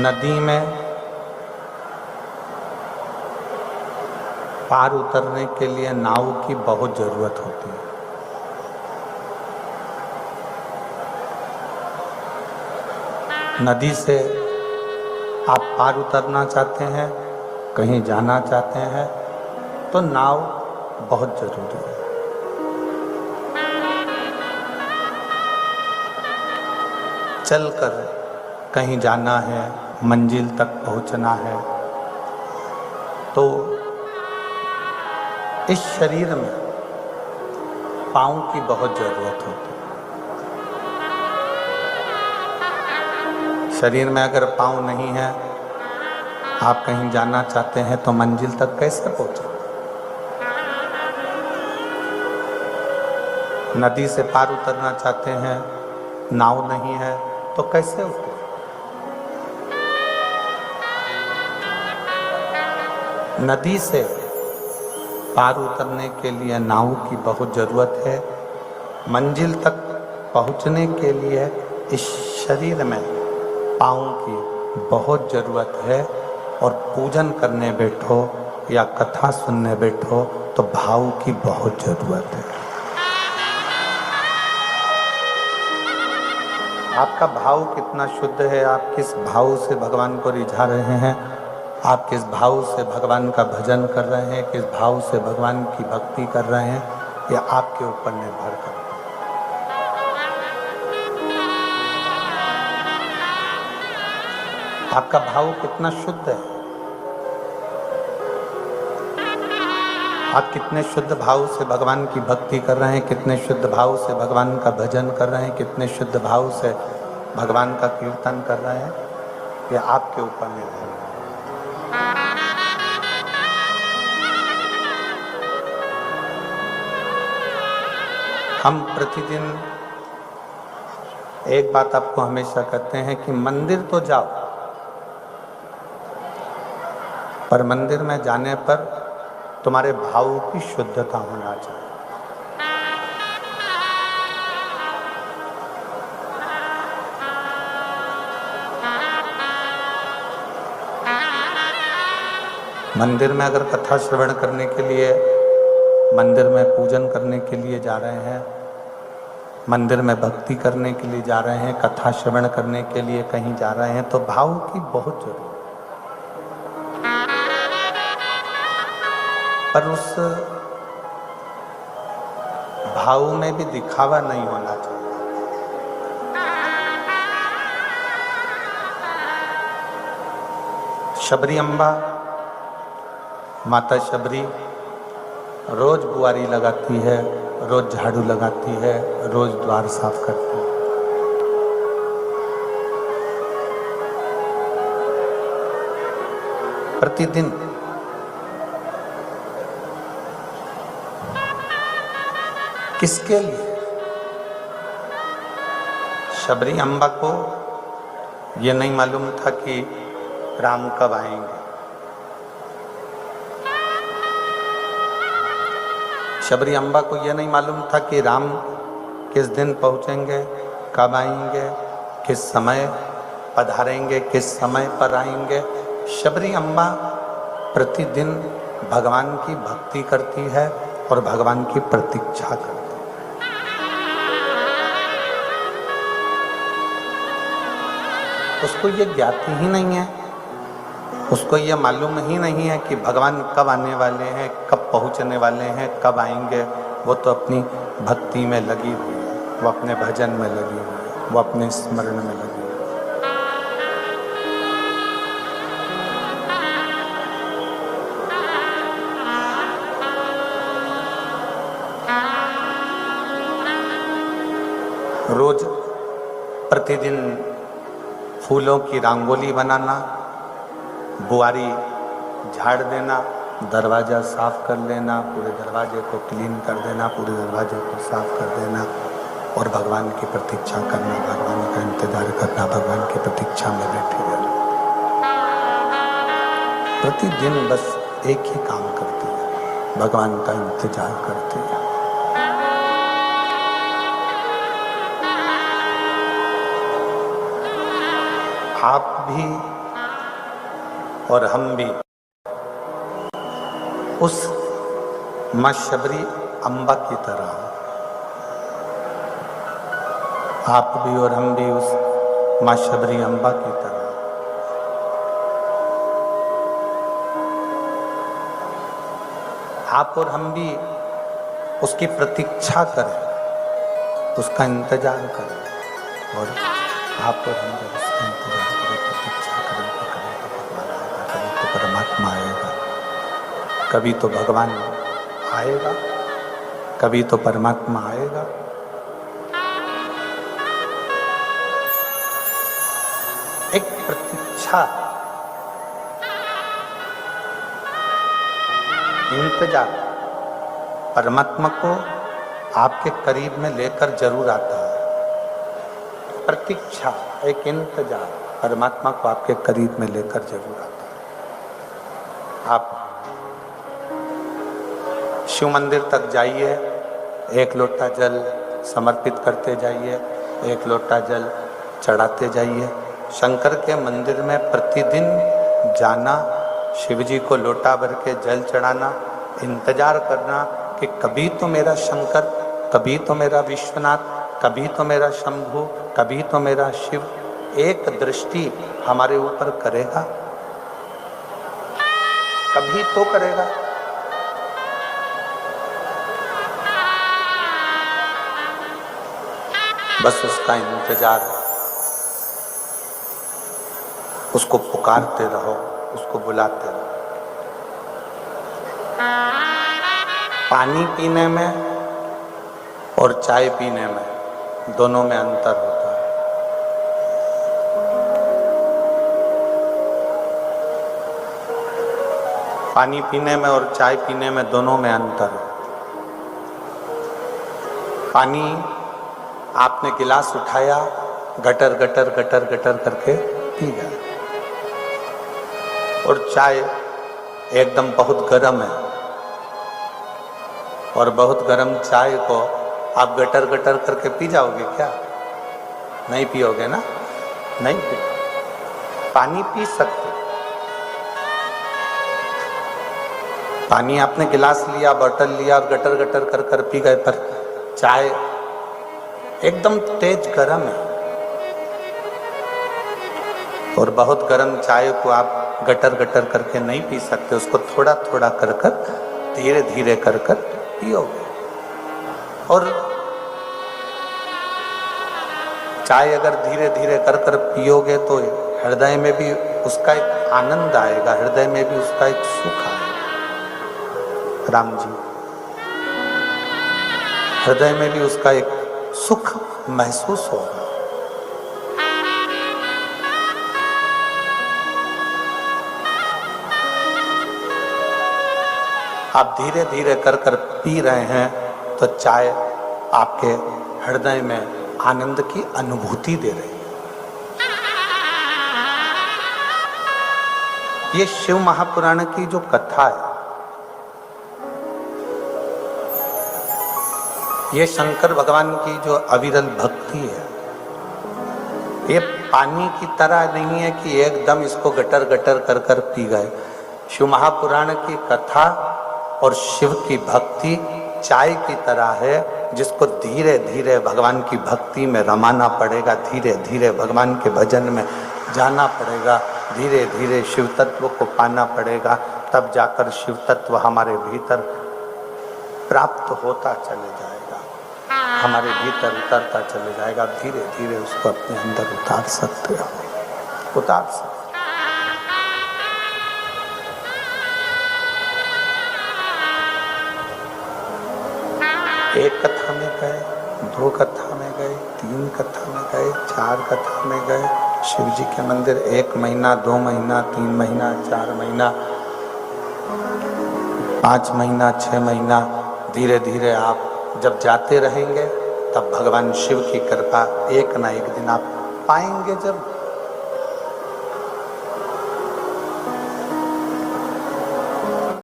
नदी में पार उतरने के लिए नाव की बहुत ज़रूरत होती है। नदी से आप पार उतरना चाहते हैं, कहीं जाना चाहते हैं, तो नाव बहुत ज़रूरी है। चलकर कहीं जाना है, मंजिल तक पहुंचना है, तो इस शरीर में पाँव की बहुत ज़रूरत होती है। शरीर में अगर पाँव नहीं है, आप कहीं जाना चाहते हैं तो मंजिल तक कैसे पहुंचे? नदी से पार उतरना चाहते हैं, नाव नहीं है तो कैसे उतरे? नदी से पार उतरने के लिए नाव की बहुत ज़रूरत है। मंजिल तक पहुंचने के लिए इस शरीर में पाँव की बहुत ज़रूरत है। और पूजन करने बैठो या कथा सुनने बैठो तो भाव की बहुत ज़रूरत है। आपका भाव कितना शुद्ध है, आप किस भाव से भगवान को रिझा रहे हैं, आप किस भाव से भगवान का भजन कर रहे हैं, किस भाव से भगवान की भक्ति कर रहे हैं, यह आपके ऊपर निर्भर करता है। आपका भाव कितना शुद्ध है, आप कितने शुद्ध भाव से भगवान की भक्ति कर रहे हैं, कितने शुद्ध भाव से भगवान का भजन कर रहे हैं, कितने शुद्ध भाव से भगवान का कीर्तन कर रहे हैं, यह आपके ऊपर निर्भर है। हम प्रतिदिन एक बात आपको हमेशा कहते हैं कि मंदिर तो जाओ, पर मंदिर में जाने पर तुम्हारे भाव की शुद्धता होना चाहिए। मंदिर में अगर कथा श्रवण करने के लिए, मंदिर में पूजन करने के लिए जा रहे हैं, मंदिर में भक्ति करने के लिए जा रहे हैं, कथा श्रवण करने के लिए कहीं जा रहे हैं, तो भाव की बहुत जरूरत है। पर उस भाव में भी दिखावा नहीं होना चाहिए। शबरी अम्बा, माता शबरी रोज बुआरी लगाती है, रोज झाड़ू लगाती है, रोज द्वार साफ करती है। प्रतिदिन किसके लिए? शबरी अम्बा को ये नहीं मालूम था कि राम कब आएंगे। शबरी अम्बा को यह नहीं मालूम था कि राम किस दिन पहुंचेंगे, कब आएंगे, किस समय पधारेंगे, किस समय पर आएंगे। शबरी अम्बा प्रतिदिन भगवान की भक्ति करती है और भगवान की प्रतीक्षा करती है। उसको ये ज्ञाति ही नहीं है, उसको ये मालूम ही नहीं है कि भगवान कब आने वाले हैं, कब पहुंचने वाले हैं, कब आएंगे। वो तो अपनी भक्ति में लगी हुई है, वो अपने भजन में लगी हुई है, वो अपने स्मरण में लगी हुई है। रोज प्रतिदिन फूलों की रंगोली बनाना, बुआरी झाड़ देना, दरवाज़ा साफ कर लेना, पूरे दरवाजे को क्लीन कर देना, पूरे दरवाजे को साफ कर देना और भगवान की प्रतीक्षा करना, भगवान का इंतजार करना, भगवान की प्रतीक्षा में बैठे रहना। प्रतिदिन बस एक ही काम करती है, भगवान का इंतजार करती है। आप भी और हम भी उस माँ शबरी अम्बा की तरह, आप भी और हम भी उस माँ शबरी अम्बा की तरह आप और हम भी उसकी प्रतीक्षा करें, उसका इंतजार करें। और आप और हम जब उसका इंतजार करें, प्रतीक्षा करें तो कभी तो भगवान आएगा, कभी तो परमात्मा आएगा, कभी तो भगवान आएगा, कभी तो परमात्मा आएगा। एक प्रतीक्षा, इंतजार परमात्मा को आपके करीब में लेकर जरूर आता है। प्रतीक्षा, एक इंतजार परमात्मा को आपके करीब में लेकर जरूर आता है। आप शिव मंदिर तक जाइए, एक लोटा जल समर्पित करते जाइए, एक लोटा जल चढ़ाते जाइए। शंकर के मंदिर में प्रतिदिन जाना, शिव जी को लोटा भर के जल चढ़ाना, इंतजार करना कि कभी तो मेरा शंकर, कभी तो मेरा विश्वनाथ, कभी तो मेरा शंभु, कभी तो मेरा शिव एक दृष्टि हमारे ऊपर करेगा, कभी तो करेगा। बस उसका इंतजार, उसको पुकारते रहो, उसको बुलाते रहो। पानी पीने में और चाय पीने में दोनों में अंतर होता है। पानी पीने में और चाय पीने में दोनों में अंतर है। पानी आपने गिलास उठाया, गटर गटर गटर गटर करके पी गया, और चाय एकदम बहुत गर्म है, और बहुत गर्म चाय को आप गटर गटर करके पी जाओगे क्या? नहीं पियोगे ना, नहीं पी। पानी पी सकते, पानी आपने गिलास लिया, बोतल लिया और गटर गटर कर कर पी गए, पर चाय एकदम तेज गर्म है, और बहुत गर्म चाय को आप गटर गटर करके नहीं पी सकते, उसको थोड़ा थोड़ा कर कर, धीरे धीरे कर कर पियोगे। और चाय अगर धीरे धीरे कर कर पियोगे तो हृदय में भी उसका एक आनंद आएगा, हृदय में भी उसका एक सुख आएगा। राम जी, हृदय में भी उसका एक सुख महसूस होगा। आप धीरे धीरे कर कर पी रहे हैं तो चाय आपके हृदय में आनंद की अनुभूति दे रही है। ये शिव महापुराण की जो कथा है, ये शंकर भगवान की जो अविरल भक्ति है, ये पानी की तरह नहीं है कि एकदम इसको गटर गटर कर कर पी गए। शिव महापुराण की कथा और शिव की भक्ति चाय की तरह है, जिसको धीरे धीरे भगवान की भक्ति में रमाना पड़ेगा, धीरे धीरे भगवान के भजन में जाना पड़ेगा, धीरे धीरे शिव तत्व को पाना पड़ेगा, तब जाकर शिव तत्व हमारे भीतर प्राप्त होता चले जाएगा, हमारे भीतर उतरता चले जाएगा। धीरे धीरे उसको अपने अंदर उतार सकते हो, उतार सकते। एक कथा में गए, दो कथा में गए, तीन कथा में गए, चार कथा में गए, शिव जी के मंदिर 1 महीना, 2 महीना, 3 महीना, 4 महीना, 5 महीना, 6 महीना, धीरे धीरे आप जब जाते रहेंगे तब भगवान शिव की कृपा एक ना एक दिन आप पाएंगे। जब